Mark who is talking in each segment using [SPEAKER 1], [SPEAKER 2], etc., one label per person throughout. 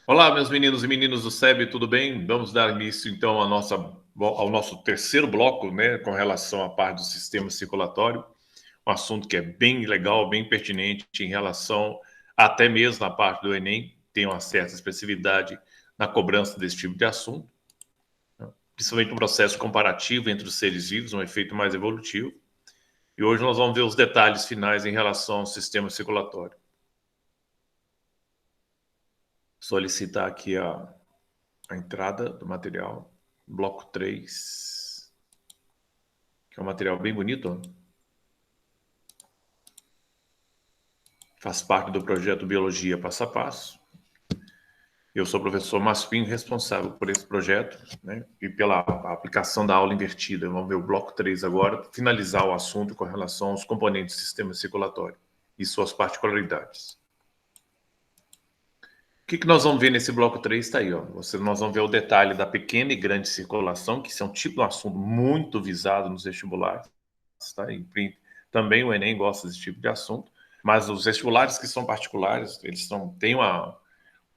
[SPEAKER 1] Olá, meus meninos e meninas do SEB, tudo bem? Vamos dar início, então, ao nosso terceiro bloco, né, com relação à parte do sistema circulatório, um assunto que é bem legal, bem pertinente em relação até mesmo na parte do Enem, tem uma certa especificidade na cobrança desse tipo de assunto, né? Principalmente um processo comparativo entre os seres vivos, um efeito mais evolutivo. E hoje nós vamos ver os detalhes finais em relação ao sistema circulatório. Solicitar aqui a entrada do material, bloco 3, que é um material bem bonito, faz parte do projeto Biologia Passo a Passo. Eu sou o professor Maspinho, responsável por esse projeto, né, e pela aplicação da aula invertida. Vamos ver o bloco 3 agora, finalizar o assunto com relação aos componentes do sistema circulatório e suas particularidades. O que nós vamos ver nesse bloco 3? Está aí, ó. Nós vamos ver o detalhe da pequena e grande circulação, que isso é um tipo de assunto muito visado nos vestibulares. Tá? Também o Enem gosta desse tipo de assunto, mas os vestibulares que são particulares, têm uma,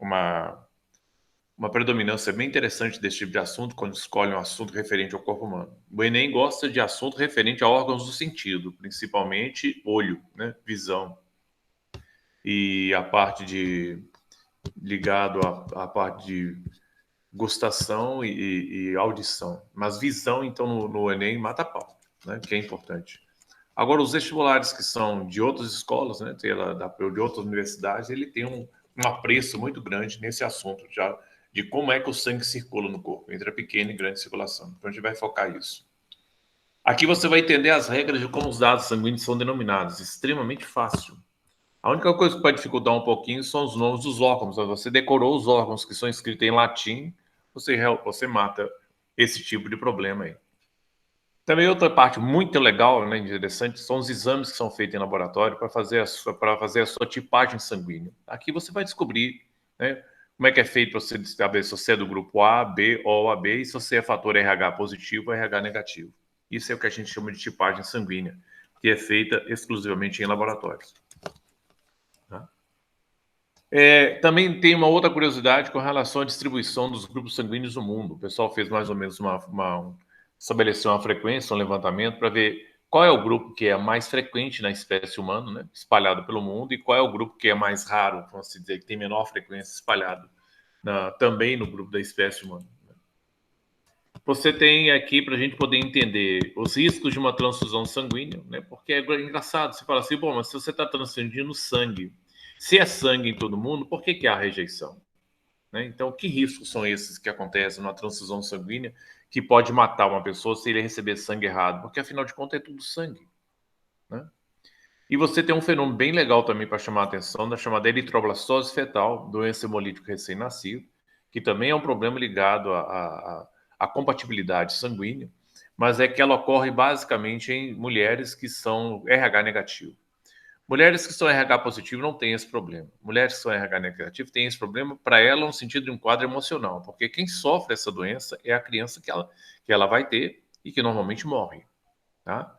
[SPEAKER 1] uma predominância bem interessante desse tipo de assunto quando escolhem um assunto referente ao corpo humano. O Enem gosta de assunto referente a órgãos do sentido, principalmente olho, né, visão, e a parte ligado à parte de gustação e audição. Mas visão, então, no Enem, mata pau, né, que é importante. Agora, os vestibulares que são de outras escolas, né, de outras universidades, ele tem um apreço muito grande nesse assunto, já de como é que o sangue circula no corpo, entre a pequena e grande circulação. Então, a gente vai focar isso. Aqui você vai entender as regras de como os dados sanguíneos são denominados. Extremamente fácil. A única coisa que pode dificultar um pouquinho são os nomes dos órgãos. Você decorou os órgãos que são escritos em latim, você mata esse tipo de problema aí. Também outra parte muito legal, né, interessante, são os exames que são feitos em laboratório para fazer a sua tipagem sanguínea. Aqui você vai descobrir, né, como é que é feito para você saber se você é do grupo A, B ou AB e se você é fator RH positivo ou RH negativo. Isso é o que a gente chama de tipagem sanguínea, que é feita exclusivamente em laboratórios. Tá? Também tem uma outra curiosidade com relação à distribuição dos grupos sanguíneos no mundo. O pessoal fez mais ou menos estabeleceu uma frequência, um levantamento para ver qual é o grupo que é mais frequente na espécie humana, né, espalhado pelo mundo, e qual é o grupo que é mais raro, vamos dizer, que tem menor frequência espalhado também no grupo da espécie humana. Você tem aqui para a gente poder entender os riscos de uma transfusão sanguínea, né? Porque é engraçado, você fala assim, bom, mas se você está transfundindo sangue, se é sangue em todo mundo, por que há rejeição? Né? Então, que riscos são esses que acontecem numa transfusão sanguínea que pode matar uma pessoa se ele receber sangue errado? Porque, afinal de contas, é tudo sangue. Né? E você tem um fenômeno bem legal também para chamar a atenção, da chamada eritroblastose fetal, doença hemolítica recém-nascido, que também é um problema ligado à compatibilidade sanguínea, mas é que ela ocorre basicamente em mulheres que são RH negativo. Mulheres que são RH positivo não têm esse problema. Mulheres que são RH negativo têm esse problema para ela no sentido de um quadro emocional, porque quem sofre essa doença é a criança que ela vai ter e que normalmente morre. Tá?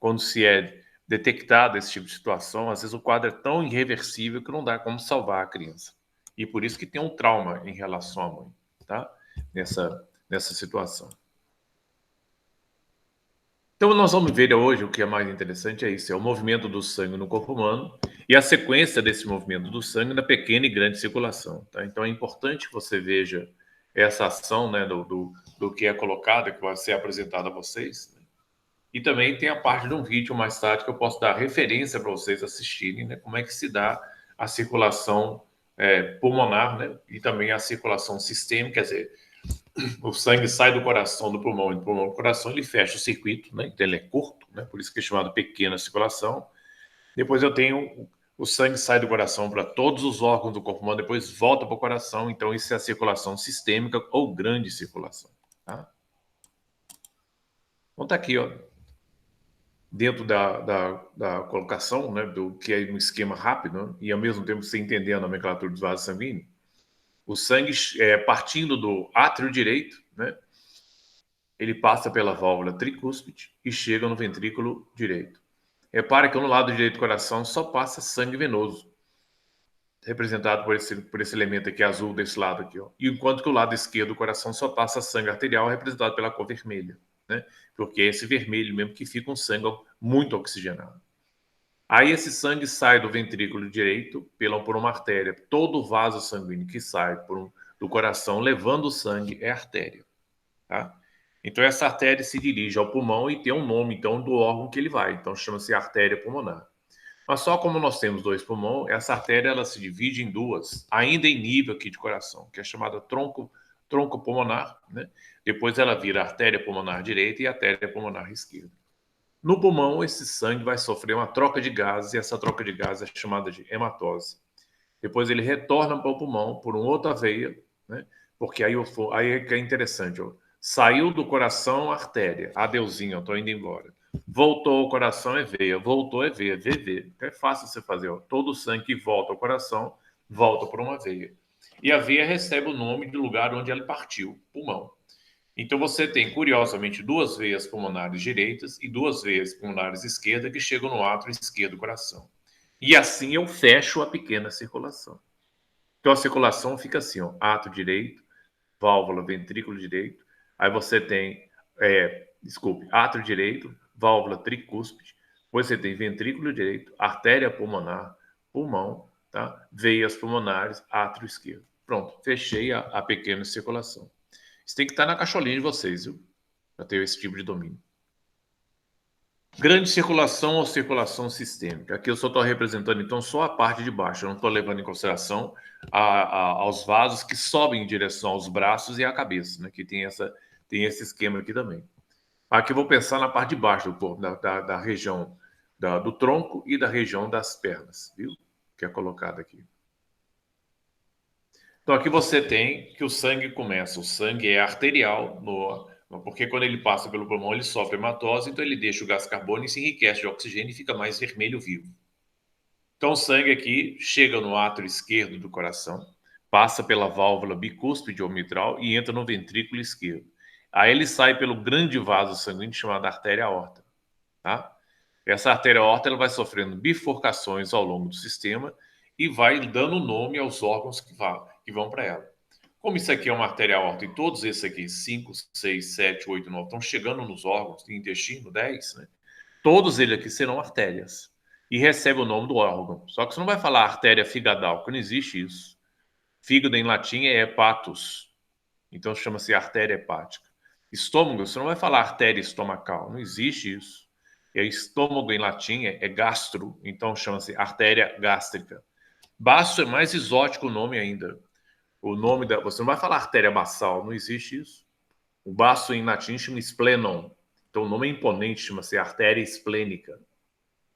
[SPEAKER 1] Quando se é detectado esse tipo de situação, às vezes o quadro é tão irreversível que não dá como salvar a criança. E por isso que tem um trauma em relação à mãe, tá? Nessa situação. Então, nós vamos ver hoje o que é mais interessante é isso, é o movimento do sangue no corpo humano e a sequência desse movimento do sangue na pequena e grande circulação. Tá? Então, é importante que você veja essa ação, né, do que é colocado, que vai ser apresentado a vocês. Né? E também tem a parte de um vídeo mais tarde que eu posso dar referência para vocês assistirem, né, como é que se dá a circulação pulmonar, né, e também a circulação sistêmica, quer dizer, o sangue sai do coração, do pulmão e do pulmão do coração, ele fecha o circuito, né? Então ele é curto, né? Por isso que é chamado pequena circulação. Depois eu tenho o sangue sai do coração para todos os órgãos do corpo humano, depois volta para o coração. Então isso é a circulação sistêmica ou grande circulação. Tá? Então tá aqui, ó, dentro da colocação, né? Do que é um esquema rápido, né? E ao mesmo tempo você entender a nomenclatura dos vasos sanguíneos. O sangue partindo do átrio direito, né? Ele passa pela válvula tricúspide e chega no ventrículo direito. Repare que no lado direito do coração só passa sangue venoso. representado por esse elemento aqui azul desse lado aqui, ó. E enquanto que o lado esquerdo do coração só passa sangue arterial, representado pela cor vermelha, né? Porque é esse vermelho mesmo que fica um sangue muito oxigenado. Aí esse sangue sai do ventrículo direito por uma artéria. Todo vaso sanguíneo que sai do coração levando o sangue é artéria, tá? Então essa artéria se dirige ao pulmão e tem um nome então do órgão que ele vai. Então chama-se artéria pulmonar. Mas só como nós temos dois pulmões, essa artéria ela se divide em duas, ainda em nível aqui de coração, que é chamada tronco pulmonar, né? Depois ela vira artéria pulmonar direita e artéria pulmonar esquerda. No pulmão, esse sangue vai sofrer uma troca de gases e essa troca de gases é chamada de hematose. Depois ele retorna para o pulmão por uma outra veia, né? Porque aí é que é interessante, ó. Saiu do coração artéria, adeusinho, estou indo embora. Voltou ao coração é veia, voltou é veia, VV. É fácil você fazer, ó. Todo o sangue que volta ao coração volta por uma veia. E a veia recebe o nome do lugar onde ela partiu, pulmão. Então você tem, curiosamente, duas veias pulmonares direitas e duas veias pulmonares esquerdas que chegam no átrio esquerdo do coração. E assim eu fecho a pequena circulação. Então a circulação fica assim, ó, átrio direito, válvula, ventrículo direito. Aí você tem, átrio direito, válvula tricúspide. Depois você tem ventrículo direito, artéria pulmonar, pulmão, tá? Veias pulmonares, átrio esquerdo. Pronto, fechei a pequena circulação. Isso tem que estar na cacholinha de vocês, viu? Para ter esse tipo de domínio. Grande circulação ou circulação sistêmica. Aqui eu só estou representando, então, só a parte de baixo. Eu não estou levando em consideração aos vasos que sobem em direção aos braços e à cabeça, né? Que tem esse esquema aqui também. Aqui eu vou pensar na parte de baixo do corpo, da região do tronco e da região das pernas, viu? Que é colocado aqui. Então, aqui você tem que o sangue começa. O sangue é arterial, porque quando ele passa pelo pulmão, ele sofre hematose, então ele deixa o gás carbônico e se enriquece de oxigênio e fica mais vermelho vivo. Então, o sangue aqui chega no átrio esquerdo do coração, passa pela válvula bicúspide ou mitral e entra no ventrículo esquerdo. Aí ele sai pelo grande vaso sanguíneo chamado artéria aorta, tá? Essa artéria aorta ela vai sofrendo bifurcações ao longo do sistema e vai dando nome aos órgãos que vão para ela. Como isso aqui é uma artéria aorta e todos esses aqui, 5, 6, 7, 8, 9, estão chegando nos órgãos, tem intestino, 10, né? Todos eles aqui serão artérias e recebem o nome do órgão. Só que você não vai falar artéria figadal, porque não existe isso. Fígado em latim é hepatus, então chama-se artéria hepática. Estômago, você não vai falar artéria estomacal, não existe isso. E estômago em latim é gastro, então chama-se artéria gástrica. Baço é mais exótico o nome ainda. Você não vai falar artéria baçal, não existe isso. O baço em latim chama splenon, então o nome é imponente, chama-se artéria esplênica.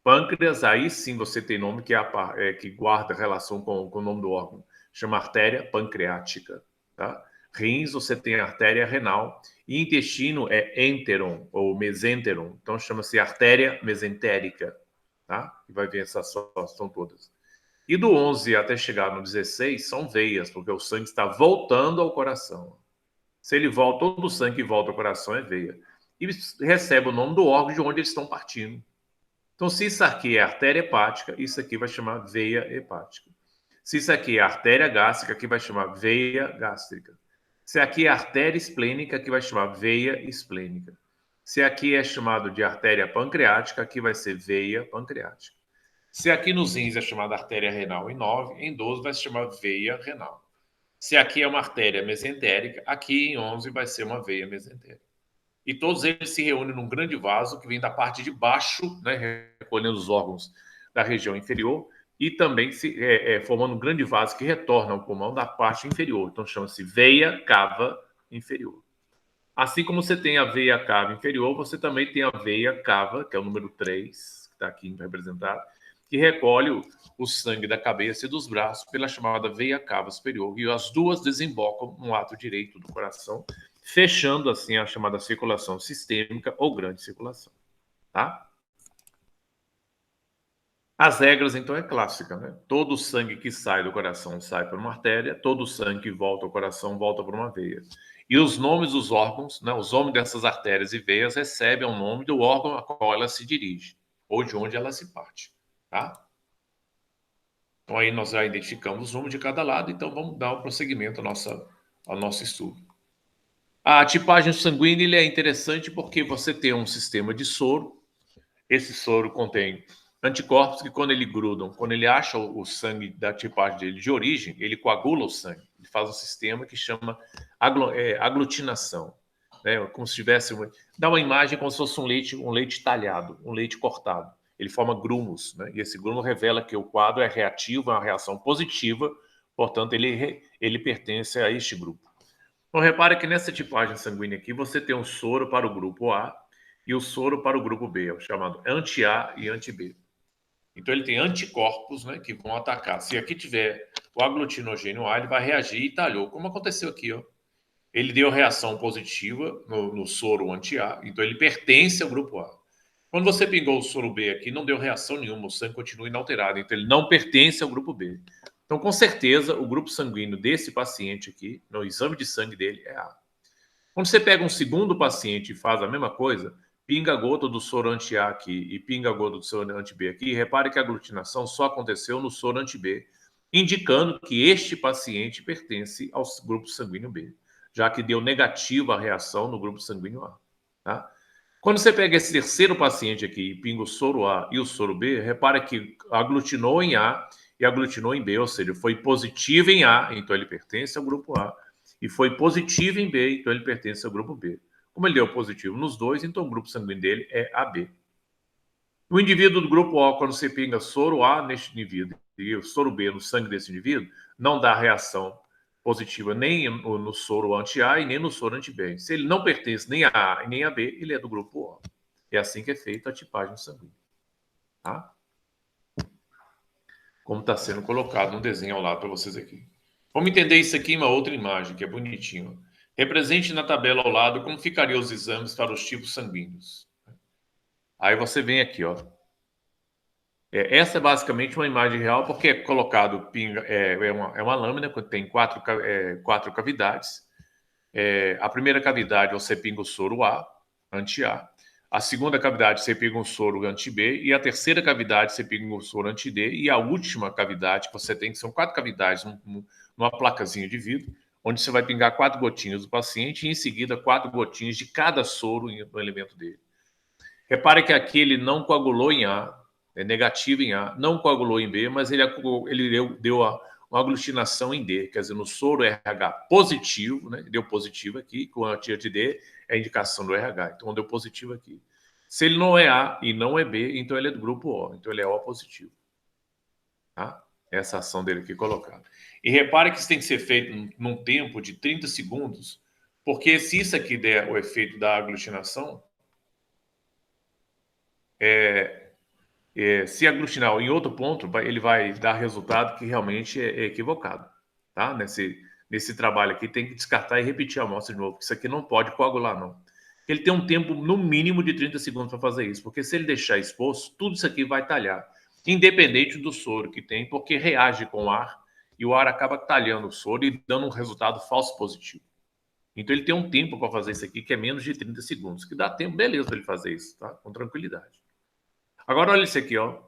[SPEAKER 1] Pâncreas, aí sim você tem nome que guarda relação com o nome do órgão, chama artéria pancreática, tá? Rins, você tem artéria renal. E intestino é enteron ou mesenteron. Então chama-se artéria mesentérica, tá? E vai ver essas são todas. E do 11 até chegar no 16 são veias, porque o sangue está voltando ao coração. Se ele volta, todo o sangue que volta ao coração é veia. E recebe o nome do órgão de onde eles estão partindo. Então, se isso aqui é artéria hepática, isso aqui vai chamar veia hepática. Se isso aqui é artéria gástrica, aqui vai chamar veia gástrica. Se aqui é artéria esplênica, aqui vai chamar veia esplênica. Se aqui é chamado de artéria pancreática, aqui vai ser veia pancreática. Se aqui nos rins é chamada artéria renal em 9, em 12 vai se chamar veia renal. Se aqui é uma artéria mesentérica, aqui em 11 vai ser uma veia mesentérica. E todos eles se reúnem num grande vaso que vem da parte de baixo, né, recolhendo os órgãos da região inferior, e também formando um grande vaso que retorna ao pulmão da parte inferior. Então chama-se veia cava inferior. Assim como você tem a veia cava inferior, você também tem a veia cava, que é o número 3, que está aqui representado, que recolhe o sangue da cabeça e dos braços pela chamada veia cava superior, e as duas desembocam no ato direito do coração, fechando assim a chamada circulação sistêmica ou grande circulação, tá? As regras, então, é clássica, né? Todo o sangue que sai do coração sai por uma artéria, todo o sangue que volta ao coração volta por uma veia. E os nomes dos órgãos, né, os nomes dessas artérias e veias recebem o nome do órgão a qual ela se dirige, ou de onde ela se parte, tá? Então aí nós já identificamos um de cada lado, então vamos dar um prosseguimento ao nosso estudo. A tipagem sanguínea ele é interessante porque você tem um sistema de soro. Esse soro contém anticorpos que, quando ele grudam, quando ele acha o sangue da tipagem dele de origem, ele coagula o sangue. Ele faz um sistema que chama aglutinação. Né? Como se tivesse dá uma imagem como se fosse um leite talhado, um leite cortado. Ele forma grumos, né? E esse grumo revela que o quadro é reativo, é uma reação positiva, portanto, ele pertence a este grupo. Então, repare que nessa tipagem sanguínea aqui, você tem um soro para o grupo A e o soro para o grupo B, é o chamado anti-A e anti-B. Então, ele tem anticorpos, né, que vão atacar. Se aqui tiver o aglutinogênio A, ele vai reagir e talhou, como aconteceu aqui, ó. Ele deu reação positiva no soro anti-A, então ele pertence ao grupo A. Quando você pingou o soro B aqui, não deu reação nenhuma, o sangue continua inalterado, então ele não pertence ao grupo B. Então, com certeza, o grupo sanguíneo desse paciente aqui, no exame de sangue dele, é A. Quando você pega um segundo paciente e faz a mesma coisa, pinga a gota do soro anti-A aqui e pinga a gota do soro anti-B aqui, repare que a aglutinação só aconteceu no soro anti-B, indicando que este paciente pertence ao grupo sanguíneo B, já que deu negativa a reação no grupo sanguíneo A. Tá? Quando você pega esse terceiro paciente aqui e pinga o soro A e o soro B, repara que aglutinou em A e aglutinou em B, ou seja, foi positivo em A, então ele pertence ao grupo A, e foi positivo em B, então ele pertence ao grupo B. Como ele deu positivo nos dois, então o grupo sanguíneo dele é AB. O indivíduo do grupo O, quando você pinga soro A neste indivíduo e o soro B no sangue desse indivíduo, não dá reação positiva nem no soro anti-A e nem no soro anti-B. Se ele não pertence nem a A e nem a B, ele é do grupo O. É assim que é feita a tipagem sanguínea. Tá? Como está sendo colocado no desenho ao lado para vocês aqui. Vamos entender isso aqui em uma outra imagem, que é bonitinho. Represente na tabela ao lado como ficariam os exames para os tipos sanguíneos. Aí você vem aqui, ó. Essa é basicamente uma imagem real, porque é colocado é uma lâmina que tem quatro cavidades. A primeira cavidade você pinga o soro A, anti-A. A segunda cavidade você pinga o soro anti-B. E a terceira cavidade você pinga o soro anti-D. E a última cavidade que você tem, que são 4 cavidades numa placazinha de vidro, onde você vai pingar 4 gotinhas do paciente e em seguida 4 gotinhas de cada soro no elemento dele. Repare que aqui ele não coagulou em A, é negativo em A, não coagulou em B, mas ele deu uma aglutinação em D, quer dizer, no soro RH positivo, né? Deu positivo aqui, com a anti-D é a indicação do RH, então deu positivo aqui. Se ele não é A e não é B, então ele é do grupo O, então ele é O positivo. Tá? Essa ação dele aqui colocada. E repare que isso tem que ser feito num tempo de 30 segundos, porque se isso aqui der o efeito da aglutinação, se aglutinar em outro ponto, ele vai dar resultado que realmente é equivocado. Tá? Nesse trabalho aqui, tem que descartar e repetir a amostra de novo, porque isso aqui não pode coagular, não. Ele tem um tempo, no mínimo, de 30 segundos para fazer isso, porque se ele deixar exposto, tudo isso aqui vai talhar, independente do soro que tem, porque reage com o ar, e o ar acaba talhando o soro e dando um resultado falso positivo. Então, ele tem um tempo para fazer isso aqui, que é menos de 30 segundos, que dá tempo, beleza, para ele fazer isso, tá? Com tranquilidade. Agora olha isso aqui, ó.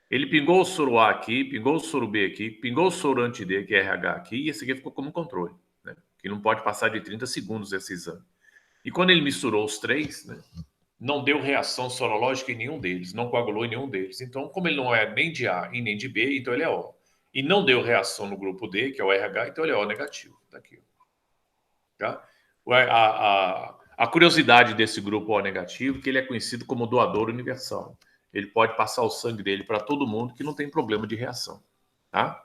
[SPEAKER 1] Ele pingou o soro A aqui, pingou o soro B aqui, pingou o soro anti-D, que é RH aqui, e esse aqui ficou como controle, né? Que não pode passar de 30 segundos esse exame. E quando ele misturou os três, né, não deu reação sorológica em nenhum deles, não coagulou em nenhum deles. Então, como ele não é nem de A e nem de B, então ele é O. E não deu reação no grupo D, que é o RH, então ele é O negativo. Tá aqui. Tá? A curiosidade desse grupo O negativo é que ele é conhecido como doador universal. Ele pode passar o sangue dele para todo mundo que não tem problema de reação. Tá?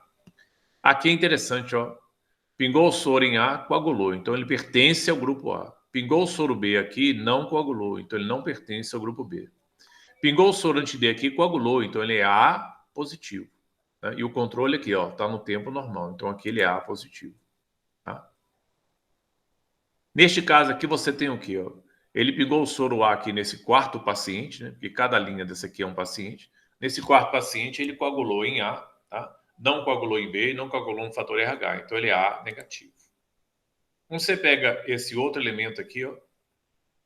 [SPEAKER 1] Aqui é interessante, ó. Pingou o soro em A, coagulou, então ele pertence ao grupo A. Pingou o soro B aqui, não coagulou, então ele não pertence ao grupo B. Pingou o soro anti-D aqui, coagulou, então ele é A positivo. Né? E o controle aqui, ó, está no tempo normal, então aqui ele é A positivo. Tá? Neste caso aqui você tem o quê? Ó? Ele pingou o soro A aqui nesse quarto paciente, né? Porque cada linha desse aqui é um paciente. Nesse quarto paciente ele coagulou em A, tá? Não coagulou em B e não coagulou no fator RH, então ele é A negativo. Quando você pega esse outro elemento aqui, ó,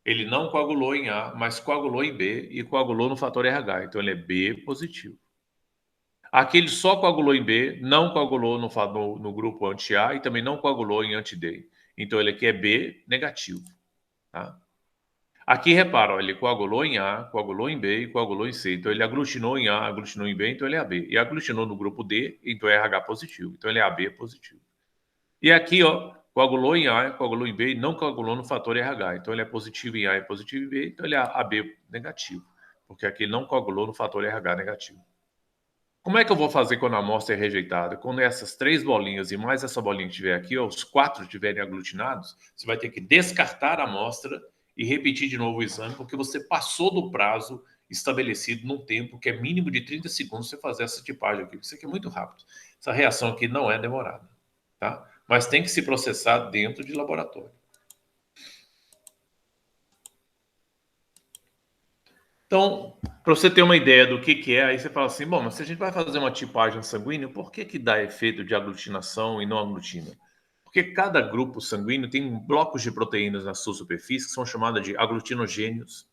[SPEAKER 1] ele não coagulou em A, mas coagulou em B e coagulou no fator RH, então ele é B positivo. Aqui ele só coagulou em B, não coagulou no grupo anti-A e também não coagulou em anti-D. Então ele aqui é B negativo. Tá? Aqui repara, ó, ele coagulou em A, coagulou em B e coagulou em C. Então ele aglutinou em A, aglutinou em B, então ele é AB. E aglutinou no grupo D, então é RH positivo. Então ele é AB positivo. E aqui, ó, coagulou em A, coagulou em B e não coagulou no fator RH. Então ele é positivo em A e positivo em B, então ele é AB negativo. Porque aqui ele não coagulou no fator RH negativo. Como é que eu vou fazer quando a amostra é rejeitada? Quando essas 3 bolinhas e mais essa bolinha que estiver aqui, ó, os 4 estiverem aglutinados, você vai ter que descartar a amostra e repetir de novo o exame, porque você passou do prazo estabelecido num tempo que é mínimo de 30 segundos você fazer essa tipagem aqui. Isso aqui é muito rápido. Essa reação aqui não é demorada, tá? Mas tem que se processar dentro de laboratório. Então, para você ter uma ideia do que é, aí você fala assim, bom, mas se a gente vai fazer uma tipagem sanguínea, por que dá efeito de aglutinação e não aglutina? Porque cada grupo sanguíneo tem blocos de proteínas na sua superfície que são chamadas de aglutinogênios,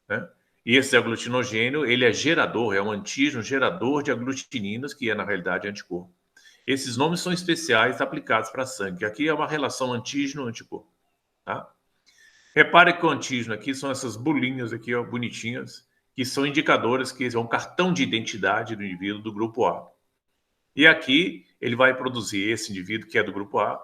[SPEAKER 1] né? E esse aglutinogênio, ele é gerador, é um antígeno gerador de aglutininas, que é, na realidade, anticorpo. Esses nomes são especiais aplicados para sangue. Aqui é uma relação antígeno-anticorpo, tá? Repare que o antígeno aqui são essas bolinhas aqui, ó, bonitinhas, que são indicadores que é um cartão de identidade do indivíduo do grupo A. E aqui ele vai produzir, esse indivíduo que é do grupo A,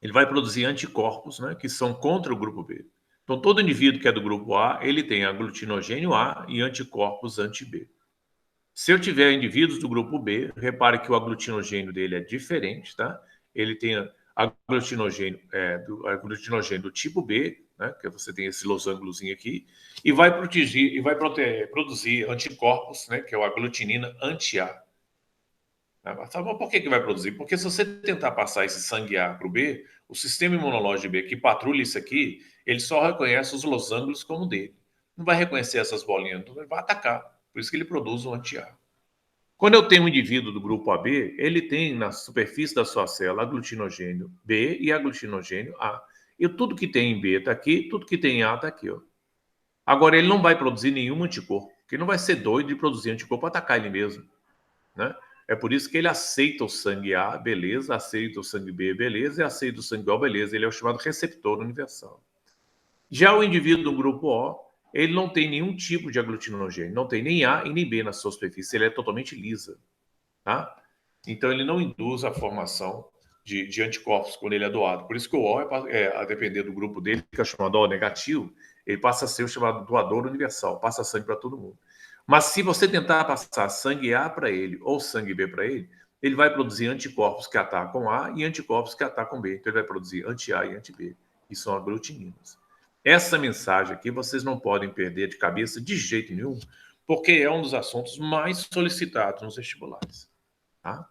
[SPEAKER 1] ele vai produzir anticorpos, né, que são contra o grupo B. Então, todo indivíduo que é do grupo A, ele tem aglutinogênio A e anticorpos anti-B. Se eu tiver indivíduos do grupo B, repare que o aglutinogênio dele é diferente, tá? Ele tem aglutinogênio do tipo B, né? Que você tem esse losangozinho aqui, e vai produzir anticorpos, né? Que é o aglutinina anti-A. Mas por que vai produzir? Porque se você tentar passar esse sangue A para o B, o sistema imunológico B que patrulha isso aqui, ele só reconhece os losangos como dele. Não vai reconhecer essas bolinhas, então ele vai atacar. Por isso que ele produz o anti-A. Quando eu tenho um indivíduo do grupo AB, ele tem na superfície da sua célula aglutinogênio B e aglutinogênio A. E tudo que tem em B está aqui, tudo que tem em A está aqui. Ó. Agora, ele não vai produzir nenhum anticorpo, porque ele não vai ser doido de produzir anticorpo para atacar ele mesmo. Né? É por isso que ele aceita o sangue A, beleza, aceita o sangue B, beleza, e aceita o sangue O, beleza. Ele é o chamado receptor universal. Já o indivíduo do grupo O, ele não tem nenhum tipo de aglutinogênio, não tem nem A e nem B na sua superfície, ele é totalmente lisa. Tá? Então, ele não induz a formação de anticorpos quando ele é doado. Por isso que o O, a depender do grupo dele, que é chamado O negativo, ele passa a ser o chamado doador universal, passa sangue para todo mundo. Mas se você tentar passar sangue A para ele ou sangue B para ele, ele vai produzir anticorpos que atacam A e anticorpos que atacam B. Então, ele vai produzir anti-A e anti-B, que são aglutininas. Essa mensagem aqui vocês não podem perder de cabeça de jeito nenhum, porque é um dos assuntos mais solicitados nos vestibulares. Tá?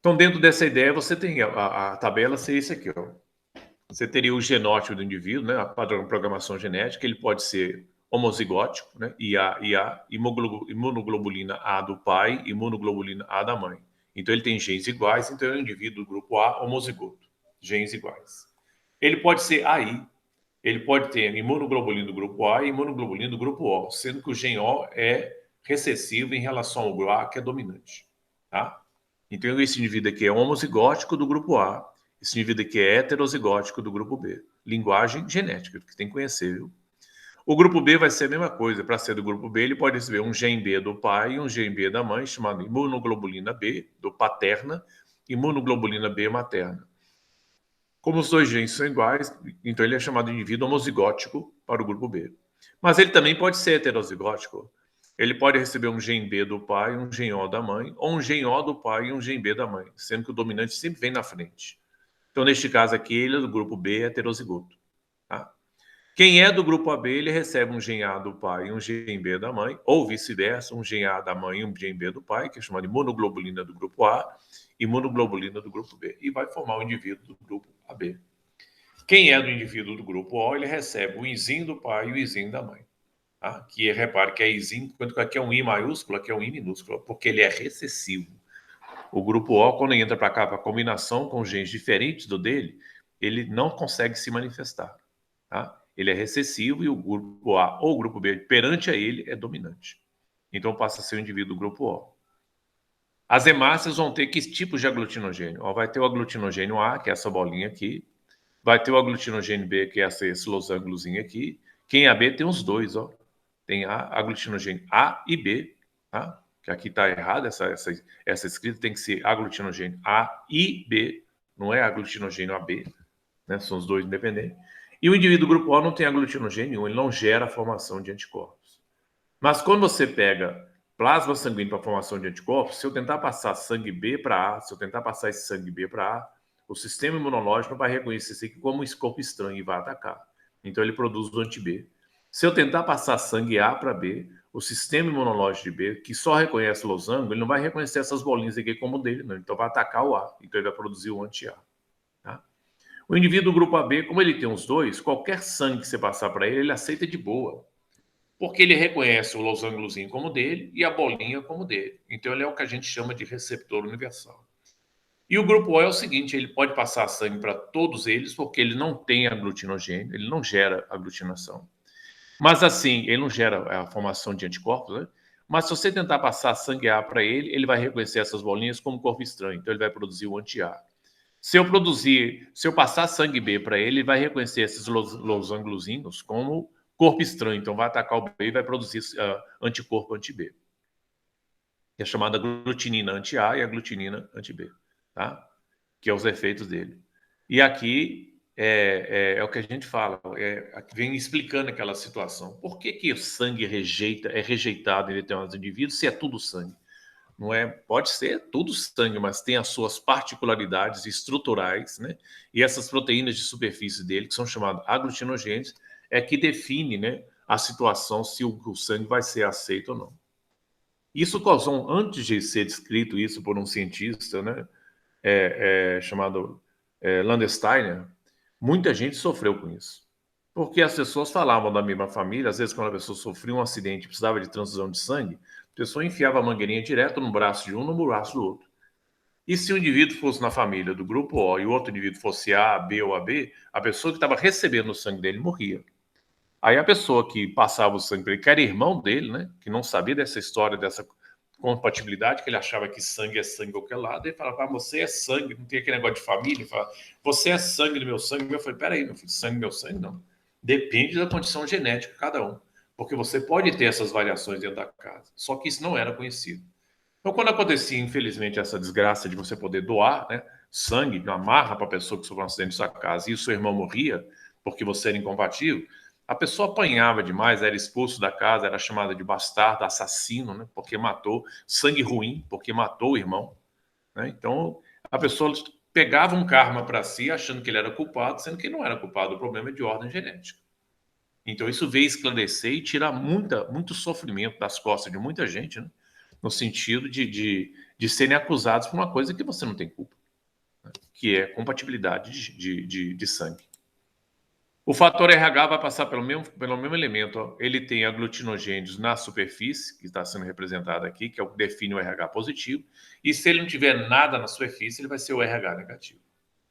[SPEAKER 1] Então, dentro dessa ideia, você tem a tabela ser isso aqui. Ó. Você teria o genótipo do indivíduo, né, a padrão de programação genética, ele pode ser homozigótico, né, IA, imunoglobulina A do pai, imunoglobulina A da mãe. Então, ele tem genes iguais, então é um indivíduo do grupo A homozigoto, genes iguais. Ele pode ser AI, ele pode ter imunoglobulina do grupo A e imunoglobulina do grupo O, sendo que o gene O é recessivo em relação ao A, que é dominante. Tá? Então, esse indivíduo aqui é homozigótico do grupo A, esse indivíduo aqui é heterozigótico do grupo B. Linguagem genética, que tem que conhecer, viu? O grupo B vai ser a mesma coisa. Para ser do grupo B, ele pode receber um gene B do pai e um gene B da mãe, chamado imunoglobulina B, do paterna, imunoglobulina B materna. Como os dois genes são iguais, então ele é chamado de indivíduo homozigótico para o grupo B. Mas ele também pode ser heterozigótico. Ele pode receber um gene B do pai, um gene O da mãe, ou um gene O do pai e um gene B da mãe, sendo que o dominante sempre vem na frente. Então, neste caso aqui, ele é do grupo B, heterozigoto. Tá? Quem é do grupo AB, ele recebe um gene A do pai e um gene B da mãe, ou vice-versa, um gene A da mãe e um gene B do pai, que é chamado de monoglobulina do grupo A e monoglobulina do grupo B, e vai formar o indivíduo do grupo AB. Quem é do indivíduo do grupo O, ele recebe o enzinho do pai e o enzinho da mãe. Tá? Que repare que é enzinho, quando aqui é um I maiúsculo, aqui é um I minúsculo, porque ele é recessivo. O grupo O, quando entra para cá, para combinação com genes diferentes do dele, ele não consegue se manifestar. Tá? Ele é recessivo e o grupo A ou o grupo B, perante a ele, é dominante. Então passa a ser o indivíduo do grupo O. As hemácias vão ter que tipos de aglutinogênio? Ó, vai ter o aglutinogênio A, que é essa bolinha aqui. Vai ter o aglutinogênio B, que é esse losangozinho aqui. Quem é AB tem os dois, ó. Tem aglutinogênio A e B, tá? Que aqui está errado, essa escrita tem que ser aglutinogênio A e B, não é aglutinogênio AB, né? São os dois independentes. E o indivíduo do grupo O não tem aglutinogênio nenhum, ele não gera a formação de anticorpos. Mas quando você pega plasma sanguíneo para a formação de anticorpos, se eu tentar passar sangue B para A, se eu tentar passar esse sangue B para A, o sistema imunológico vai reconhecer isso aqui como um corpo estranho e vai atacar. Então ele produz o anti-B. Se eu tentar passar sangue A para B, o sistema imunológico de B, que só reconhece losango, ele não vai reconhecer essas bolinhas aqui como dele, não. Então vai atacar o A. Então ele vai produzir o anti-A. Tá? O indivíduo do grupo AB, como ele tem os dois, qualquer sangue que você passar para ele, ele aceita de boa. Porque ele reconhece o losangozinho como dele e a bolinha como dele. Então ele é o que a gente chama de receptor universal. E o grupo O é o seguinte, ele pode passar sangue para todos eles, porque ele não tem aglutinogênio, ele não gera aglutinação. Mas assim, ele não gera a formação de anticorpos, né? Mas se você tentar passar sangue A para ele, ele vai reconhecer essas bolinhas como corpo estranho, então ele vai produzir o anti-A. Se eu passar sangue B para ele, ele vai reconhecer esses losangozinhos como corpo estranho, então vai atacar o B e vai produzir anticorpo anti-B. Que é chamada glutinina anti-A e a glutinina anti-B, tá? Que é os efeitos dele. E aqui é o que a gente fala, vem explicando aquela situação. Por que o sangue é rejeitado em determinados indivíduos se é tudo sangue? Não é, pode ser tudo sangue, mas tem as suas particularidades estruturais, né? E essas proteínas de superfície dele, que são chamadas aglutinogênios, é que define, né, a situação se o sangue vai ser aceito ou não. Isso causou, antes de ser descrito isso por um cientista, né, chamado Landsteiner, muita gente sofreu com isso. Porque as pessoas falavam da mesma família, às vezes quando a pessoa sofria um acidente e precisava de transfusão de sangue, a pessoa enfiava a mangueirinha direto no braço de um, no braço do outro. E se o indivíduo fosse na família do grupo O e o outro indivíduo fosse A, B ou AB, a pessoa que estava recebendo o sangue dele morria. Aí a pessoa que passava o sangue para ele, que era irmão dele, né, que não sabia dessa história, dessa compatibilidade, que ele achava que sangue é sangue qualquer lado, ele falava, você é sangue, não tem aquele negócio de família, ele fala, você é sangue do meu sangue. Eu falei, peraí, meu filho, sangue do meu sangue não. Depende da condição genética de cada um, porque você pode ter essas variações dentro da casa, só que isso não era conhecido. Então, quando acontecia, infelizmente, essa desgraça de você poder doar, né, sangue, uma marra para a pessoa que sofreu um acidente em sua casa e o seu irmão morria porque você era incompatível, a pessoa apanhava demais, era expulso da casa, era chamada de bastardo, assassino, né, porque matou, sangue ruim, porque matou o irmão. Né? Então, a pessoa pegava um karma para si, achando que ele era culpado, sendo que ele não era culpado, o problema é de ordem genética. Então, isso veio esclarecer e tirar muito sofrimento das costas de muita gente, né? No sentido de serem acusados por uma coisa que você não tem culpa, né? Que é compatibilidade de sangue. O fator RH vai passar pelo mesmo elemento. Ó. Ele tem aglutinogênios na superfície, que está sendo representado aqui, que é o que define o RH positivo. E se ele não tiver nada na superfície, ele vai ser o RH negativo.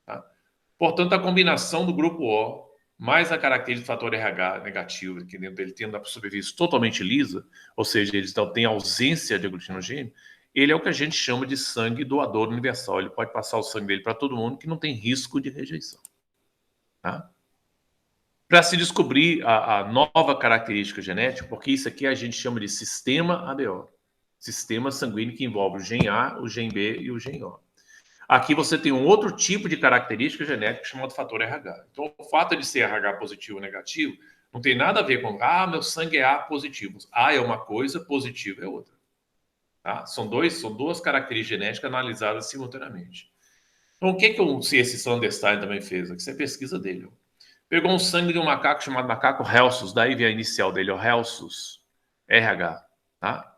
[SPEAKER 1] Tá? Portanto, a combinação do grupo O, mais a característica do fator RH negativo, que dentro dele tendo a superfície totalmente lisa, ou seja, ele tem ausência de aglutinogênio, ele é o que a gente chama de sangue doador universal. Ele pode passar o sangue dele para todo mundo que não tem risco de rejeição. Tá? Para se descobrir a nova característica genética, porque isso aqui a gente chama de sistema ABO, sistema sanguíneo que envolve o gene A, o gene B e o gene O. Aqui você tem um outro tipo de característica genética chamado fator RH. Então, o fato de ser RH positivo ou negativo não tem nada a ver com, meu sangue é A positivo. A é uma coisa, positivo é outra. Tá? São duas características genéticas analisadas simultaneamente. Então, o que esse Sandestein também fez? Aqui você pesquisa dele. Pegou um sangue de um macaco chamado macaco Rhesus, daí vem a inicial dele, o Rhesus, RH, tá?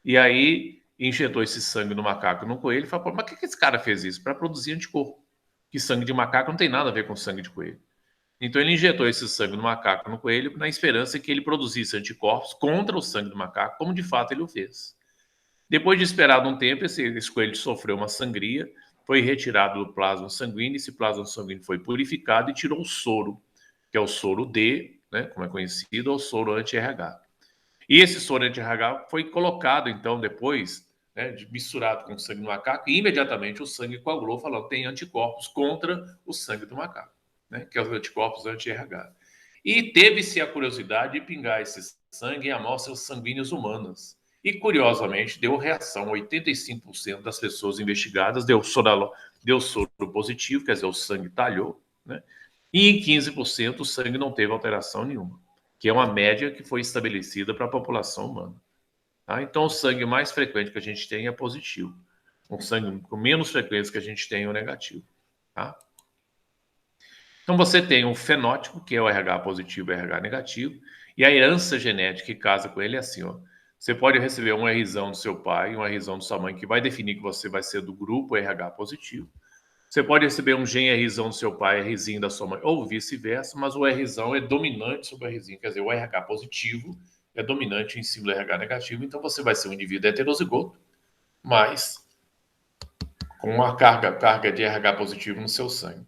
[SPEAKER 1] E aí injetou esse sangue no macaco no coelho e falou, mas por que esse cara fez isso? Para produzir anticorpo. Que sangue de macaco não tem nada a ver com sangue de coelho. Então ele injetou esse sangue no macaco no coelho na esperança que ele produzisse anticorpos contra o sangue do macaco, como de fato ele o fez. Depois de esperado um tempo, esse coelho sofreu uma sangria, foi retirado do plasma sanguíneo, esse plasma sanguíneo foi purificado e tirou o soro, que é o soro D, né, como é conhecido, ou soro anti-RH. E esse soro anti-RH foi colocado, então, depois, né, misturado com o sangue do macaco, e imediatamente o sangue coagulou, falando tem anticorpos contra o sangue do macaco, né, que é os anticorpos anti-RH. E teve-se a curiosidade de pingar esse sangue em amostras sanguíneas humanas. E, curiosamente, deu reação. 85% das pessoas investigadas deu soro positivo, quer dizer, o sangue talhou, né? E em 15% o sangue não teve alteração nenhuma, que é uma média que foi estabelecida para a população humana. Tá? Então, o sangue mais frequente que a gente tem é positivo. O sangue com menos frequência que a gente tem é o negativo. Tá? Então, você tem um fenótipo, que é o RH positivo e o RH negativo, e a herança genética que casa com ele é assim, ó. Você pode receber um Rzão do seu pai e um Rzão da sua mãe, que vai definir que você vai ser do grupo RH positivo. Você pode receber um gene Rzão do seu pai, Rzinho da sua mãe, ou vice-versa, mas o Rzão é dominante sobre o Rzinho, quer dizer, o RH positivo é dominante em cima do RH negativo, então você vai ser um indivíduo heterozigoto, mas com uma carga de RH positivo no seu sangue.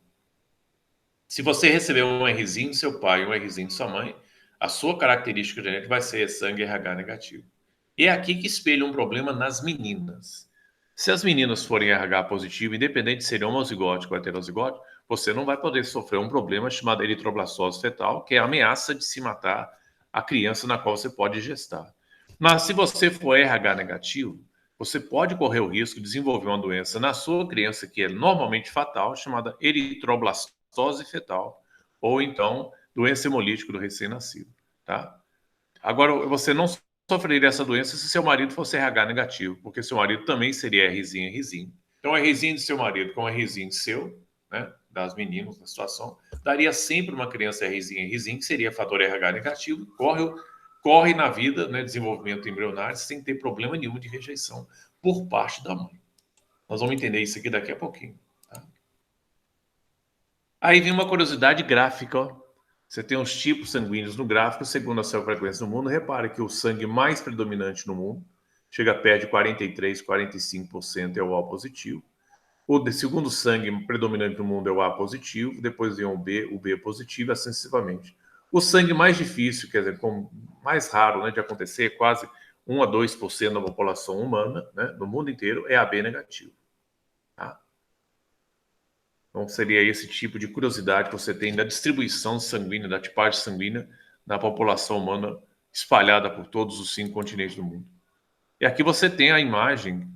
[SPEAKER 1] Se você receber um Rzinho do seu pai e um Rzinho de sua mãe, a sua característica genética vai ser sangue RH negativo. E é aqui que espelha um problema nas meninas. Se as meninas forem RH positivo, independente de serem homozigótico ou heterozigótico, você não vai poder sofrer um problema chamado eritroblastose fetal, que é a ameaça de se matar a criança na qual você pode gestar. Mas se você for RH negativo, você pode correr o risco de desenvolver uma doença na sua criança que é normalmente fatal, chamada eritroblastose fetal, ou então doença hemolítica do recém-nascido, tá? Agora, você não sofreria essa doença se seu marido fosse RH negativo, porque seu marido também seria Rzinho e Rzinho. Então, o Rzinho do seu marido com o Rzinho seu, né, das meninas, na situação, daria sempre uma criança Rzinho e Rzinho, que seria fator RH negativo, corre na vida, né, desenvolvimento embrionário, sem ter problema nenhum de rejeição por parte da mãe. Nós vamos entender isso aqui daqui a pouquinho. Tá? Aí vem uma curiosidade gráfica, ó. Você tem os tipos sanguíneos no gráfico, segundo a sua frequência no mundo. Repare que o sangue mais predominante no mundo, chega perto de 43, 45% é o O positivo. O segundo sangue predominante no mundo é o A positivo, depois vem o B positivo, assim sucessivamente. O sangue mais difícil, quer dizer, mais raro, né, de acontecer, quase 1 a 2% da população humana, né, no mundo inteiro, é AB negativo. Tá? Então, seria esse tipo de curiosidade que você tem da distribuição sanguínea, da tipagem sanguínea da população humana espalhada por todos os 5 continentes do mundo. E aqui você tem a imagem,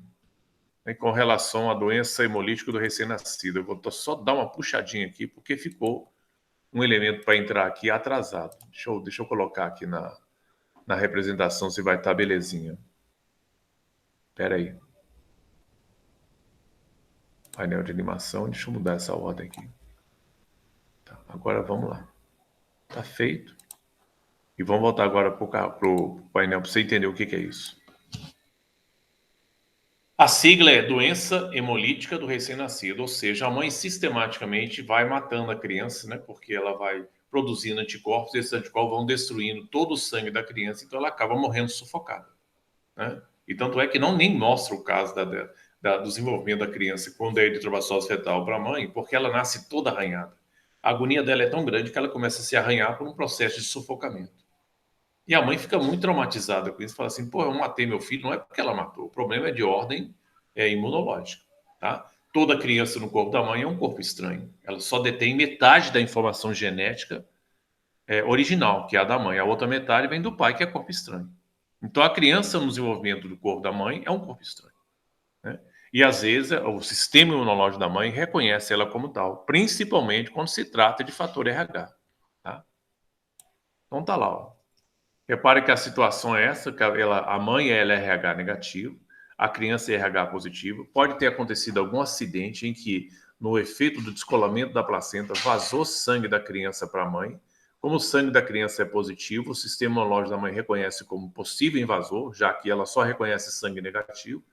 [SPEAKER 1] né, com relação à doença hemolítica do recém-nascido. Eu vou só dar uma puxadinha aqui, porque ficou um elemento para entrar aqui atrasado. Deixa eu colocar aqui na representação, se vai estar belezinha. Espera aí. Painel de animação, deixa eu mudar essa ordem aqui. Tá, agora vamos lá. Tá feito. E vamos voltar agora para o painel para você entender o que é isso. A sigla é doença hemolítica do recém-nascido, ou seja, a mãe sistematicamente vai matando a criança, né, porque ela vai produzindo anticorpos, e esses anticorpos vão destruindo todo o sangue da criança, então ela acaba morrendo sufocada. Né? E tanto é que não nem mostra o caso do desenvolvimento da criança quando é eritroblastose fetal para a mãe, porque ela nasce toda arranhada. A agonia dela é tão grande que ela começa a se arranhar por um processo de sufocamento. E a mãe fica muito traumatizada com isso, fala assim, pô, eu matei meu filho, não é porque ela matou, o problema é de ordem imunológica, tá? Toda criança no corpo da mãe é um corpo estranho, ela só detém metade da informação genética original, que é a da mãe, a outra metade vem do pai, que é corpo estranho. Então, a criança no desenvolvimento do corpo da mãe é um corpo estranho, né? E, às vezes, o sistema imunológico da mãe reconhece ela como tal, principalmente quando se trata de fator RH, tá? Então, tá lá, ó. Repare que a situação é essa, que a mãe é RH negativo, a criança é RH positivo. Pode ter acontecido algum acidente em que, no efeito do descolamento da placenta, vazou sangue da criança para a mãe. Como o sangue da criança é positivo, o sistema imunológico da mãe reconhece como possível invasor, já que ela só reconhece sangue negativo.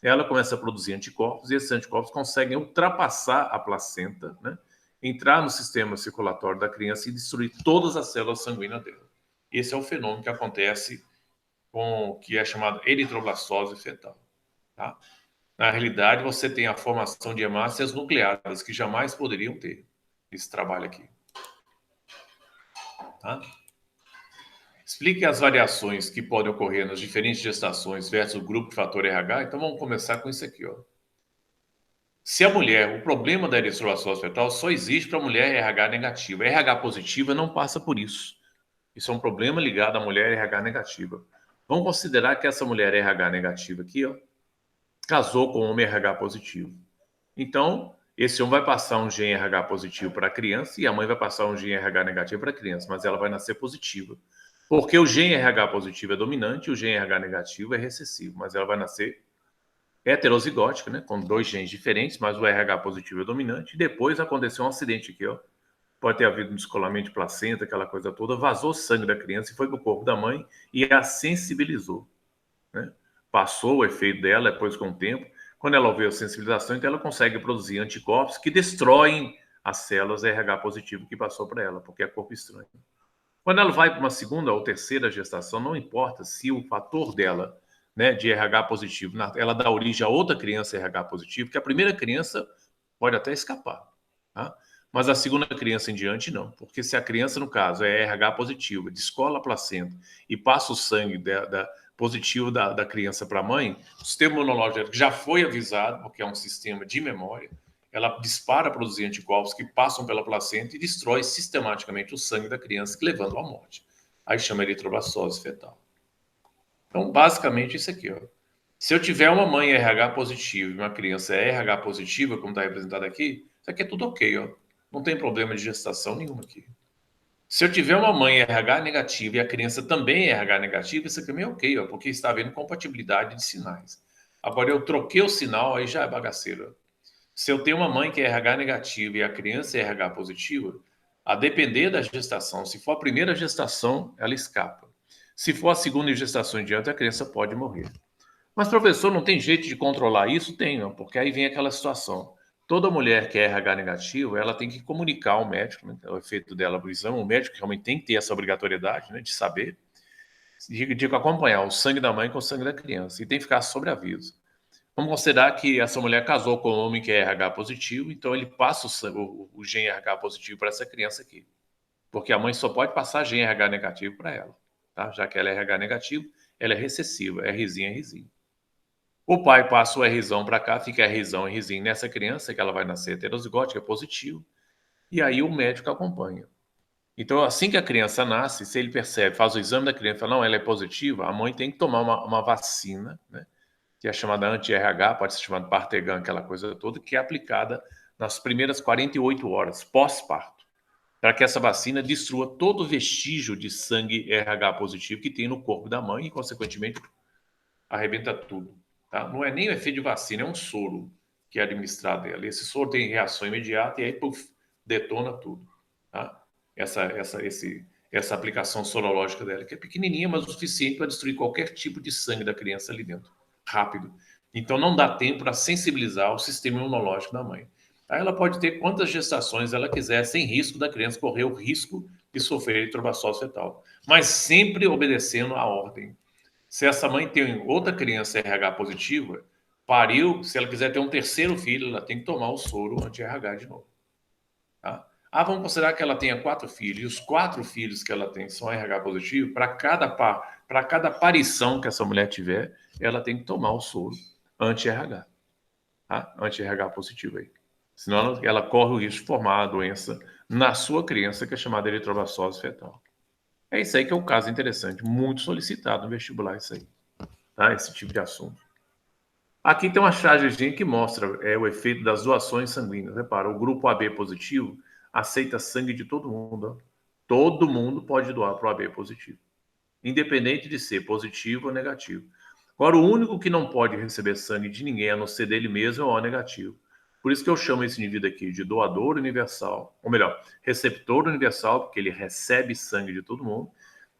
[SPEAKER 1] Ela começa a produzir anticorpos e esses anticorpos conseguem ultrapassar a placenta, né? Entrar no sistema circulatório da criança e destruir todas as células sanguíneas dela. Esse é o fenômeno que acontece que é chamado eritroblastose fetal. Tá? Na realidade, você tem a formação de hemácias nucleadas que jamais poderiam ter esse trabalho aqui. Tá? Explique as variações que podem ocorrer nas diferentes gestações versus o grupo de fator RH. Então vamos começar com isso aqui, ó. Se a mulher, o problema da eritroblasose fetal só existe para a mulher RH negativa. RH positiva não passa por isso. Isso é um problema ligado à mulher RH negativa. Vamos considerar que essa mulher RH negativa aqui, ó, casou com um homem RH positivo. Então, esse homem vai passar um gene RH positivo para a criança e a mãe vai passar um gene RH negativo para a criança, mas ela vai nascer positiva. Porque o gene RH positivo é dominante e o gene RH negativo é recessivo, mas ela vai nascer heterozigótica, né, com 2 genes diferentes, mas o RH positivo é dominante. E depois aconteceu um acidente aqui, ó. Pode ter havido um descolamento de placenta, aquela coisa toda, vazou sangue da criança e foi para o corpo da mãe e a sensibilizou, né? Passou o efeito dela depois com o tempo. Quando ela houve a sensibilização, então ela consegue produzir anticorpos que destroem as células RH positivo que passou para ela, porque é corpo estranho. Quando ela vai para uma segunda ou terceira gestação, não importa se o fator dela, né, de RH positivo, ela dá origem a outra criança RH positivo, que a primeira criança pode até escapar, tá? Mas a segunda criança em diante não, porque se a criança, no caso, é RH positiva, descola a placenta e passa o sangue positivo da criança para a mãe, o sistema imunológico já foi avisado, porque é um sistema de memória, ela dispara a produzir anticorpos que passam pela placenta e destrói sistematicamente o sangue da criança, levando à morte. Aí chama eritroblastose fetal. Então, basicamente, isso aqui, ó. Se eu tiver uma mãe RH positiva e uma criança RH positiva, como está representado aqui, isso aqui é tudo ok, ó. Não tem problema de gestação nenhum aqui. Se eu tiver uma mãe RH negativa e a criança também é RH negativa, isso aqui é ok, ó, porque está havendo compatibilidade de sinais. Agora, eu troquei o sinal, aí já é bagaceiro. Se eu tenho uma mãe que é RH negativa e a criança é RH positiva, a depender da gestação, se for a primeira gestação, ela escapa. Se for a segunda gestação em diante, a criança pode morrer. Mas, professor, não tem jeito de controlar isso? Tem, não, porque aí vem aquela situação. Toda mulher que é RH negativa, ela tem que comunicar ao médico, né, o efeito dela no exame. O médico realmente tem que ter essa obrigatoriedade, né, de saber, de acompanhar o sangue da mãe com o sangue da criança. E tem que ficar sobre aviso. Vamos considerar que essa mulher casou com um homem que é RH positivo, então ele passa o gene RH positivo para essa criança aqui. Porque a mãe só pode passar gene RH negativo para ela, tá? Já que ela é RH negativo, ela é recessiva, Rzinho é Rzinho. O pai passa o Rzão para cá, fica Rzão e Rzinho nessa criança, que ela vai nascer heterozigótica, é positivo, e aí o médico acompanha. Então, assim que a criança nasce, se ele percebe, faz o exame da criança e fala, não, ela é positiva, a mãe tem que tomar uma vacina, né? Que é chamada anti-RH, pode ser chamada Partegan, aquela coisa toda, que é aplicada nas primeiras 48 horas pós-parto, para que essa vacina destrua todo o vestígio de sangue RH positivo que tem no corpo da mãe e, consequentemente, arrebenta tudo. Tá? Não é nem o efeito de vacina, é um soro que é administrado dela. Esse soro tem reação imediata e aí, puf, detona tudo. Tá? Essa aplicação sorológica dela, que é pequenininha, mas o suficiente para destruir qualquer tipo de sangue da criança ali dentro, rápido. Então, não dá tempo para sensibilizar o sistema imunológico da mãe. Aí ela pode ter quantas gestações ela quiser, sem risco da criança correr o risco de sofrer eritroblastose fetal, mas sempre obedecendo a ordem. Se essa mãe tem outra criança RH positiva, pariu, se ela quiser ter um terceiro filho, ela tem que tomar o soro anti-RH de novo. Tá? Ah, vamos considerar que ela tenha 4 filhos, e os 4 filhos que ela tem são RH positivo, para cada aparição que essa mulher tiver, ela tem que tomar o soro anti-RH. Tá? Anti-RH positivo aí. Senão ela corre o risco de formar a doença na sua criança, que é chamada eritroblastose fetal. É isso aí que é um caso interessante, muito solicitado no vestibular, isso aí, tá? Esse tipo de assunto. Aqui tem uma chargezinha que mostra o efeito das doações sanguíneas. Repara, o grupo AB positivo aceita sangue de todo mundo. Ó. Todo mundo pode doar para o AB positivo, independente de ser positivo ou negativo. Agora, o único que não pode receber sangue de ninguém, a não ser dele mesmo, é o O negativo. Por isso que eu chamo esse indivíduo aqui de doador universal, ou melhor, receptor universal, porque ele recebe sangue de todo mundo.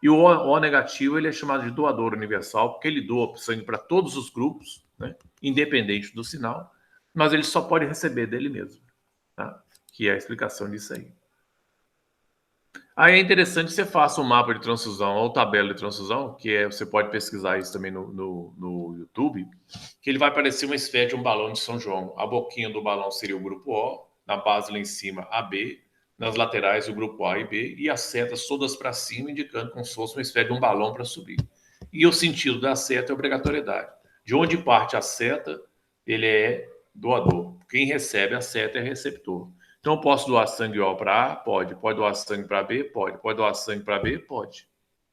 [SPEAKER 1] E o O negativo ele é chamado de doador universal, porque ele doa sangue para todos os grupos, né, independente do sinal, mas ele só pode receber dele mesmo, tá? Que é a explicação disso aí. Aí é interessante que você faça um mapa de transfusão ou tabela de transfusão, você pode pesquisar isso também no YouTube, que ele vai parecer uma espécie de um balão de São João. A boquinha do balão seria o grupo O, na base lá em cima AB, nas laterais do grupo A e B, e as setas todas para cima, indicando como se fosse uma espécie de um balão para subir. E o sentido da seta é obrigatoriedade. De onde parte a seta, ele é doador. Quem recebe a seta é receptor. Então, eu posso doar sangue O para A? Pode. Pode doar sangue para B? Pode. Pode doar sangue para B? Pode.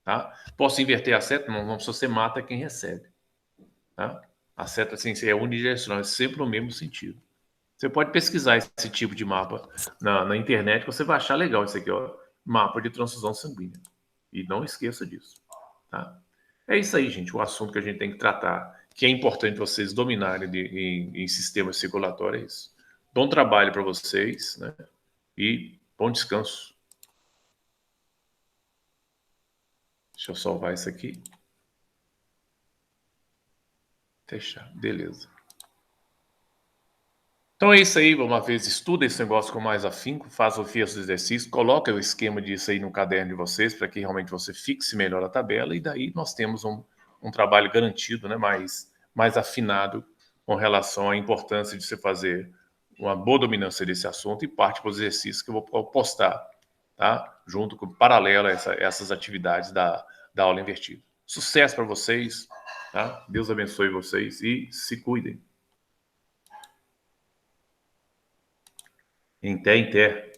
[SPEAKER 1] Tá? Posso inverter a seta? Não, se você mata quem recebe. Tá? A seta assim, é unidirecional, é sempre no mesmo sentido. Você pode pesquisar esse tipo de mapa na internet, você vai achar legal isso aqui, ó, mapa de transfusão sanguínea. E não esqueça disso. Tá? É isso aí, gente, o assunto que a gente tem que tratar, que é importante vocês dominarem em sistema circulatório, é isso. Bom trabalho para vocês, né? E bom descanso. Deixa eu salvar isso aqui. Fechar, beleza. Então é isso aí, uma vez estuda esse negócio com mais afinco, faça os exercícios, coloca o esquema disso aí no caderno de vocês, para que realmente você fixe melhor a tabela, e daí nós temos um trabalho garantido, né, mais afinado com relação à importância de você fazer uma boa dominância desse assunto, e parte para os exercícios que eu vou postar, tá? Junto com, paralelo a essas atividades da aula invertida. Sucesso para vocês, tá? Deus abençoe vocês e se cuidem. Em té, em té.